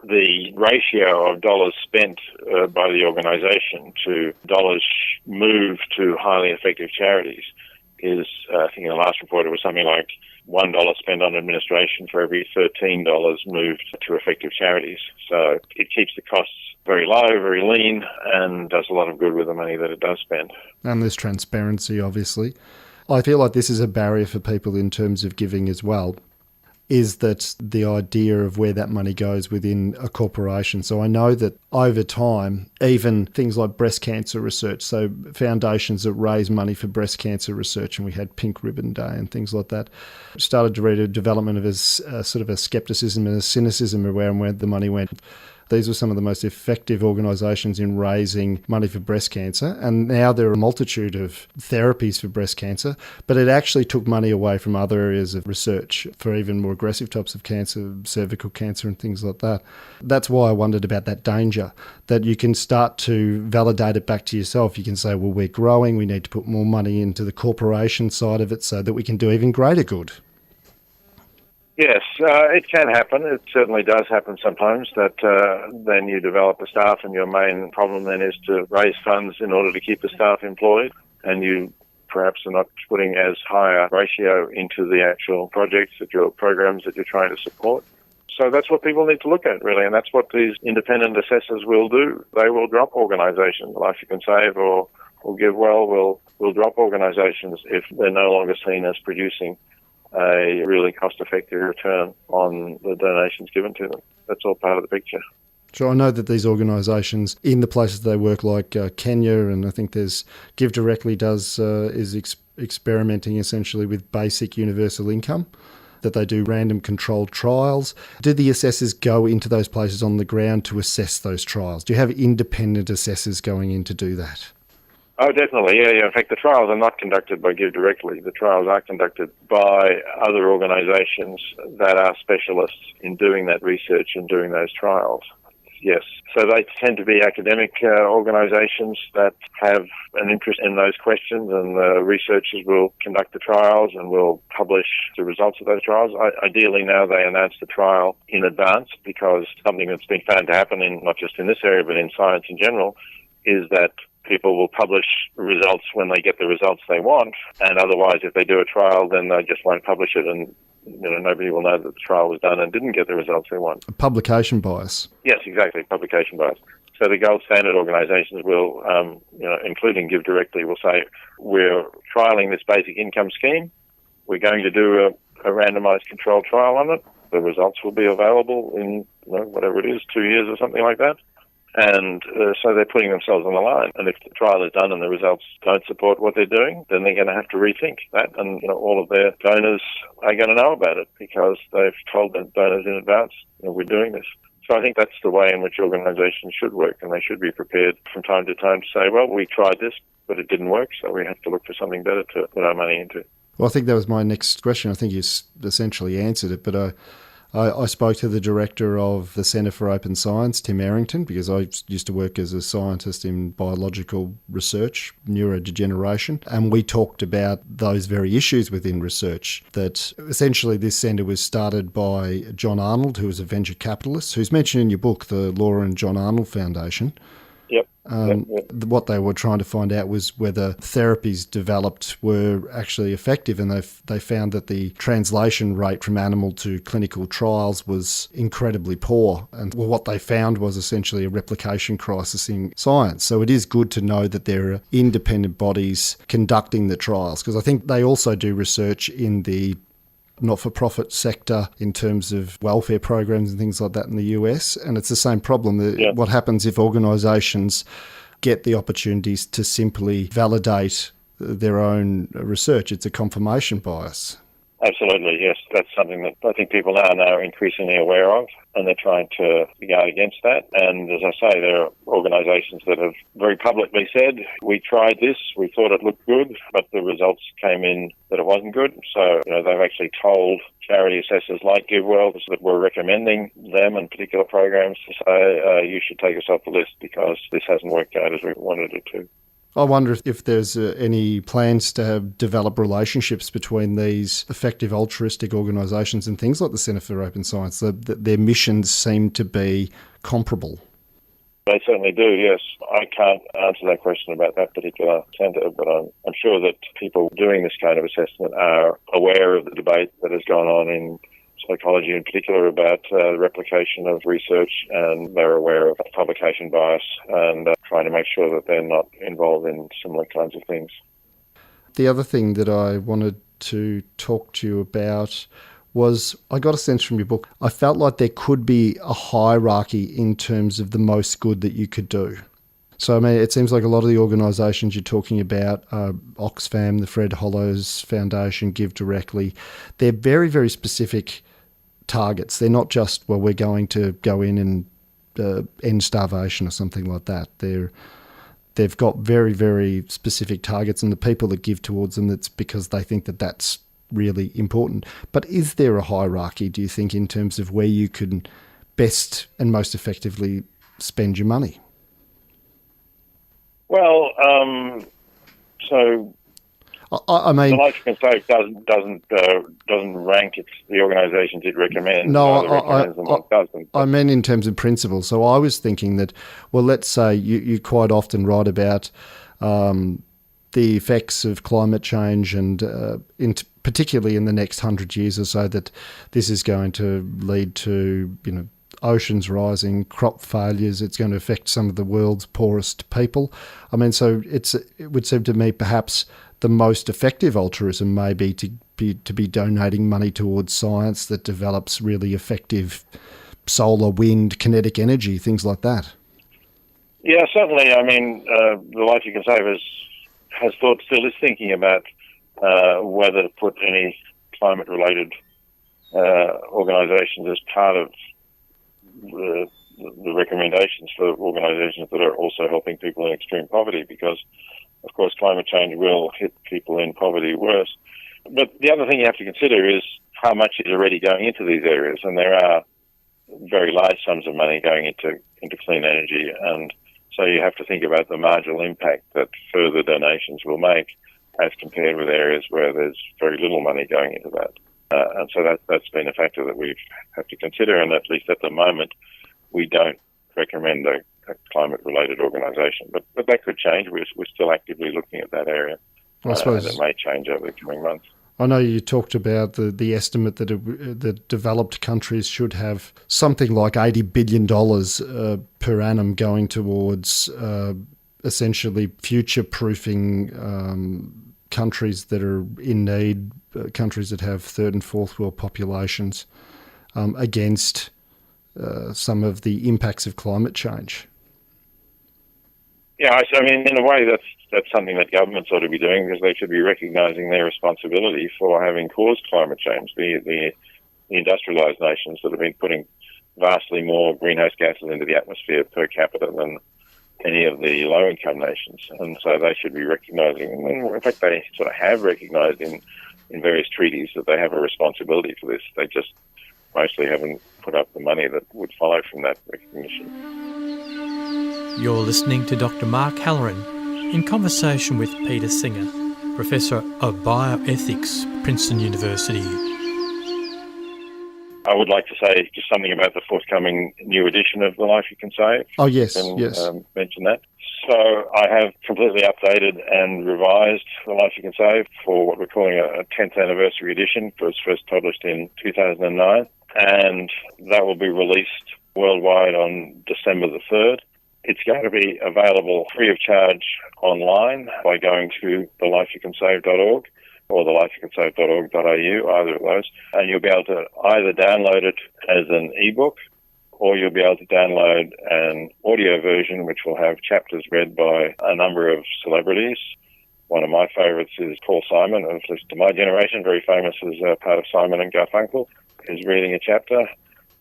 the ratio of dollars spent by the organisation to dollars moved to highly effective charities is, I think in the last report it was something like $1 spent on administration for every $13 moved to effective charities. So it keeps the costs very low, very lean, and does a lot of good with the money that it does spend. And there's transparency, obviously. I feel like this is a barrier for people in terms of giving as well. is that the idea of where that money goes within a corporation. So I know that over time, even things like breast cancer research, so foundations that raise money for breast cancer research, and we had Pink Ribbon Day and things like that, started to read a development of a sort of a skepticism and a cynicism around where the money went. These were some of the most effective organisations in raising money for breast cancer. And now there are a multitude of therapies for breast cancer, but it actually took money away from other areas of research for even more aggressive types of cancer, cervical cancer and things like that. That's why I wondered about that danger, that you can start to validate it back to yourself. You can say, well, we're growing, we need to put more money into the corporation side of it so that we can do even greater good. Yes, it can happen. It certainly does happen sometimes that then you develop a staff and your main problem then is to raise funds in order to keep the staff employed, and you perhaps are not putting as high a ratio into the actual projects, programs that you're trying to support. So that's what people need to look at, really, and that's what these independent assessors will do. They will drop organisations. Life You Can Save or GiveWell will drop organisations if they're no longer seen as producing a really cost-effective return on the donations given to them. That's all part of the picture. So I know that these organisations in the places they work, like Kenya, and I think there's GiveDirectly is experimenting essentially with basic universal income, that they do random controlled trials. Do the assessors go into those places on the ground to assess those trials? Do you have independent assessors going in to do that? Oh, definitely, yeah. In fact, the trials are not conducted by GiveDirectly. The trials are conducted by other organisations that are specialists in doing that research and doing those trials. Yes. So they tend to be academic organisations that have an interest in those questions, and the researchers will conduct the trials and will publish the results of those trials. Ideally now they announce the trial in advance, because something that's been found to happen in not just in this area but in science in general is that people will publish results when they get the results they want, and otherwise if they do a trial then they just won't publish it, and nobody will know that the trial was done and didn't get the results they want. A publication bias. Yes, exactly, publication bias. So the gold standard organisations will, including GiveDirectly, will say, we're trialling this basic income scheme, we're going to do a randomised controlled trial on it, the results will be available in whatever it is, 2 years or something like that. And so they're putting themselves on the line. And if the trial is done and the results don't support what they're doing, then they're going to have to rethink that. And all of their donors are going to know about it because they've told their donors in advance, we're doing this. So I think that's the way in which organisations should work, and they should be prepared from time to time to say, well, we tried this, but it didn't work, so we have to look for something better to put our money into. Well, I think that was my next question. I think you essentially answered it, but I spoke to the director of the Centre for Open Science, Tim Errington, because I used to work as a scientist in biological research, neurodegeneration, and we talked about those very issues within research, that essentially this centre was started by John Arnold, who was a venture capitalist, who's mentioned in your book, the Laura and John Arnold Foundation. Yep. What they were trying to find out was whether therapies developed were actually effective, and they found that the translation rate from animal to clinical trials was incredibly poor. And what they found was essentially a replication crisis in science. So it is good to know that there are independent bodies conducting the trials, because I think they also do research in the not-for-profit sector in terms of welfare programs and things like that in the US. And it's the same problem. What happens if organisations get the opportunities to simply validate their own research? It's a confirmation bias. Absolutely, yes. That's something that I think people are now increasingly aware of, and they're trying to guard against that. And as I say, there are organisations that have very publicly said, we tried this, we thought it looked good, but the results came in that it wasn't good. So they've actually told charity assessors like GiveWell that we're recommending them and particular programs to say, you should take us off the list because this hasn't worked out as we wanted it to. I wonder if there's any plans to develop relationships between these effective altruistic organisations and things like the Centre for Open Science. Their missions seem to be comparable. They certainly do, yes. I can't answer that question about that particular centre, but I'm sure that people doing this kind of assessment are aware of the debate that has gone on in psychology in particular about the replication of research, and they're aware of publication bias and trying to make sure that they're not involved in similar kinds of things. The other thing that I wanted to talk to you about was, I got a sense from your book, I felt like there could be a hierarchy in terms of the most good that you could do. So, I mean, it seems like a lot of the organisations you're talking about, Oxfam, the Fred Hollows Foundation, GiveDirectly, they're very, very specific targets. They're not just, well, we're going to go in and end starvation or something like that. They've got very, very specific targets, and the people that give towards them, that's because they think that that's really important. But is there a hierarchy, do you think, in terms of where you can best and most effectively spend your money? Well, so I mean, the Life You Can Save doesn't rank the organisations it recommends. No, recommends them or doesn't. I meant in terms of principle. So I was thinking that, well, let's say you quite often write about the effects of climate change, and particularly in the next 100 years or so, that this is going to lead to, oceans rising, crop failures. It's going to affect some of the world's poorest people. I mean, so it would seem to me perhaps the most effective altruism may be to be donating money towards science that develops really effective solar, wind, kinetic energy, things like that. Yeah, certainly. I mean, the Life You Can Save still is thinking about whether to put any climate-related organisations as part of the recommendations for organisations that are also helping people in extreme poverty, because, of course, climate change will hit people in poverty worse. But the other thing you have to consider is how much is already going into these areas, and there are very large sums of money going into clean energy, and so you have to think about the marginal impact that further donations will make as compared with areas where there's very little money going into that. And so that's been a factor that we have to consider, and at least at the moment, we don't recommend a climate-related organisation. But that could change. We're still actively looking at that area. I suppose and it may change over the coming months. I know you talked about the estimate that developed countries should have something like $80 billion per annum going towards essentially future-proofing countries that are in need, countries that have third and fourth world populations, against some of the impacts of climate change. Yeah, I mean, in a way, that's something that governments ought to be doing, because they should be recognising their responsibility for having caused climate change. The industrialised nations that have been putting vastly more greenhouse gases into the atmosphere per capita than any of the low-income nations, and so they should be recognising, and in fact they sort of have recognised in various treaties that they have a responsibility for this. They just mostly haven't put up the money that would follow from that recognition. You're listening to Dr. Mark Halloran in conversation with Peter Singer, Professor of Bioethics, Princeton University. I would like to say just something about the forthcoming new edition of The Life You Can Save. Oh, yes, yes. Mention that. So I have completely updated and revised The Life You Can Save for what we're calling a 10th anniversary edition. It was first published in 2009, and that will be released worldwide on December the 3rd. It's going to be available free of charge online by going to thelifeyoucansave.org or thelifeyoucansave.org.au, either of those. And you'll be able to either download it as an ebook, or you'll be able to download an audio version which will have chapters read by a number of celebrities. One of my favourites is Paul Simon, at least to my generation, very famous as part of Simon and Garfunkel, is reading a chapter.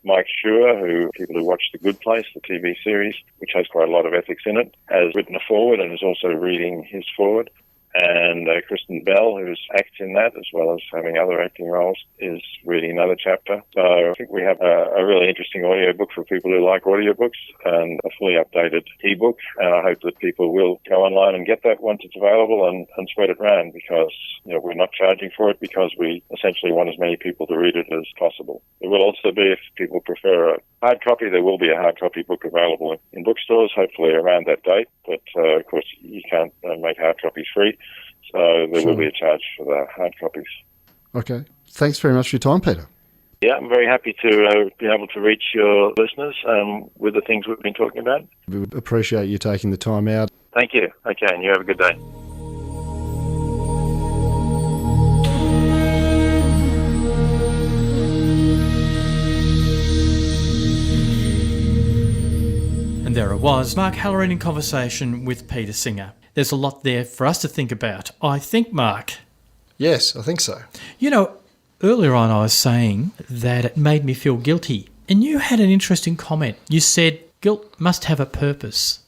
Mike Schur, who people who watch The Good Place, the TV series, which has quite a lot of ethics in it, has written a foreword and is also reading his foreword. And Kristen Bell, who acts in that as well as having other acting roles, is reading another chapter. So I think we have a really interesting audiobook for people who like audiobooks, and a fully updated ebook. And I hope that people will go online and get that once it's available and spread it around, because we're not charging for it, because we essentially want as many people to read it as possible. There will also be, if people prefer a hard copy, there will be a hard copy book available in bookstores, hopefully around that date. But of course, you can't make hard copies free. So there will be a charge for the hard copies. Okay. Thanks very much for your time, Peter. Yeah, I'm very happy to be able to reach your listeners with the things we've been talking about. We appreciate you taking the time out. Thank you. Okay, and you have a good day. And there it was, Mark Halloran in conversation with Peter Singer. There's a lot there for us to think about, I think, Mark. Yes, I think so. You know, earlier on I was saying that it made me feel guilty. And you had an interesting comment. You said guilt must have a purpose.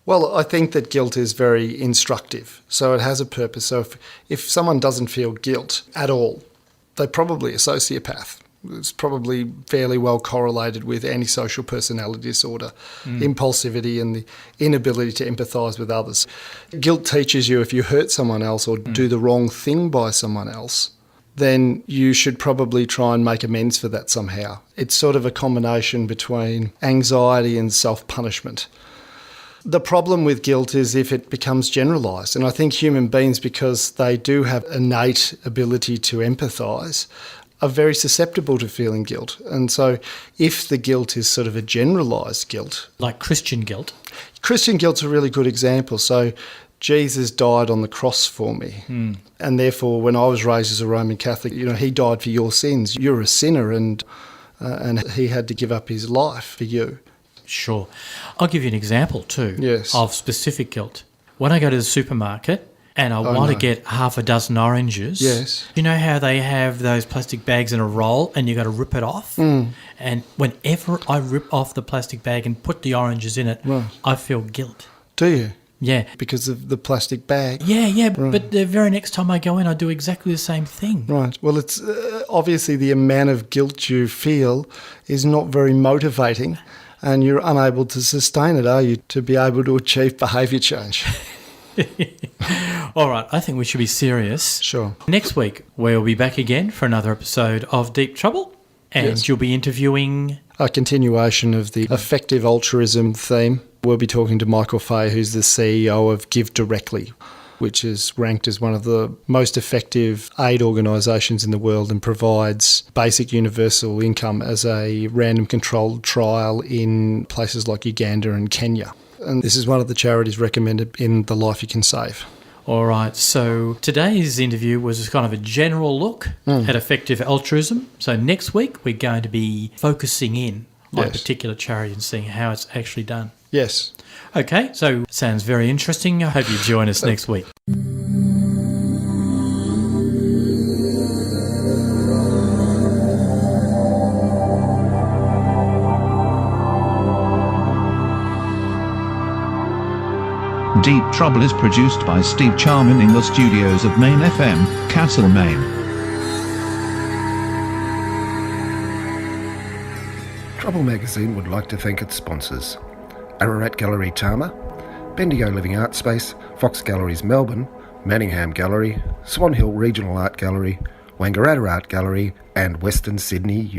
Well, I think that guilt is very instructive. So it has a purpose. So if someone doesn't feel guilt at all, they're probably a sociopath. It's probably fairly well correlated with antisocial personality disorder, impulsivity and the inability to empathise with others. Guilt teaches you if you hurt someone else or do the wrong thing by someone else, then you should probably try and make amends for that somehow. It's sort of a combination between anxiety and self-punishment. The problem with guilt is if it becomes generalised. And I think human beings, because they do have innate ability to empathise, are very susceptible to feeling guilt. And so if the guilt is sort of a generalised guilt... Like Christian guilt. Christian guilt's a really good example. So Jesus died on the cross for me. And therefore, when I was raised as a Roman Catholic, he died for your sins. You're a sinner and he had to give up his life for you. Sure. I'll give you an example too. Yes. Of specific guilt. When I go to the supermarket and I want to get half a dozen oranges, yes, you know how they have those plastic bags in a roll and you got to rip it off? And whenever I rip off the plastic bag and put the oranges in it, I feel guilt. Do you? Yeah. Because of the plastic bag? Yeah. Right. But the very next time I go in, I do exactly the same thing. Right. Well, it's obviously the amount of guilt you feel is not very motivating. And you're unable to sustain it, are you, to be able to achieve behaviour change? All right, I think we should be serious. Sure. Next week, we'll be back again for another episode of Deep Trouble, and you'll be interviewing... A continuation of the effective altruism theme. We'll be talking to Michael Fay, who's the CEO of GiveDirectly, which is ranked as one of the most effective aid organisations in the world and provides basic universal income as a random controlled trial in places like Uganda and Kenya. And this is one of the charities recommended in The Life You Can Save. All right, so today's interview was kind of a general look at effective altruism. So next week we're going to be focusing in on a particular charity and seeing how it's actually done. Yes. Okay, so sounds very interesting. I hope you join us next week. Deep Trouble is produced by Steve Charman in the studios of Main FM, Castle, Maine. Trouble magazine would like to thank its sponsors: Ararat Gallery Tama, Bendigo Living Art Space, Fox Galleries Melbourne, Manningham Gallery, Swan Hill Regional Art Gallery, Wangaratta Art Gallery and Western Sydney